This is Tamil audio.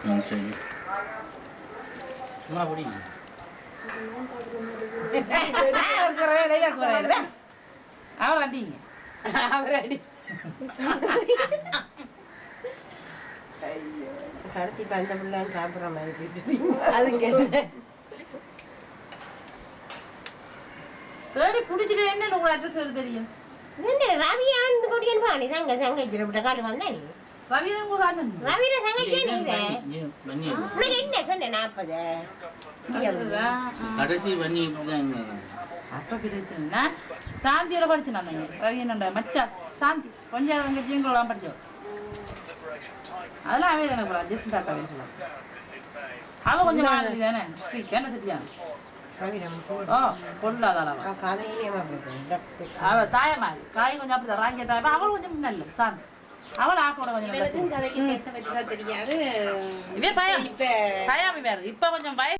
சரி சும்மா குடி அவர் அடிங்க அவர் அடி கடைசி பந்த பிள்ளை சாப்பிட்ற மாதிரி அதுக்கு தேடி பிடிச்சிட்டு என்ன உங்களை அட்ரஸ் சொல்ல தெரியும் ரவியான் கொடியன் பாணி தங்க தங்க காடு வந்தா நீ ரவியன் உங்க காரணம் ரவியில தங்கச்சே நீ உனக்கு என்ன சொன்ன 40 கடைசி பண்ணி அப்ப பிரச்சனை சாந்தியோட படிச்சு நான் ரவியனோட மச்சா சாந்தி கொஞ்சம் அங்கே ஜீங்களெல்லாம் படிச்சோம் அதெல்லாம் அவையில் எனக்கு போகலாம் ஜெஸ்ட் அக்கா பேசலாம் அவன் கொஞ்சம் மாதிரி தானே ஸ்ட்ரீக் என்ன சத்தியா ஓ பொருளாதார அவ தாயமாரி காய் கொஞ்சம் அப்படிதான் ராங்கிய தாயமா அவள் கொஞ்சம் நல்ல சாந்தி அவள் ஆக்கோட கொஞ்சம் தெரியாது இவன் பயம் பயாமி வேறு இப்ப கொஞ்சம் வயசு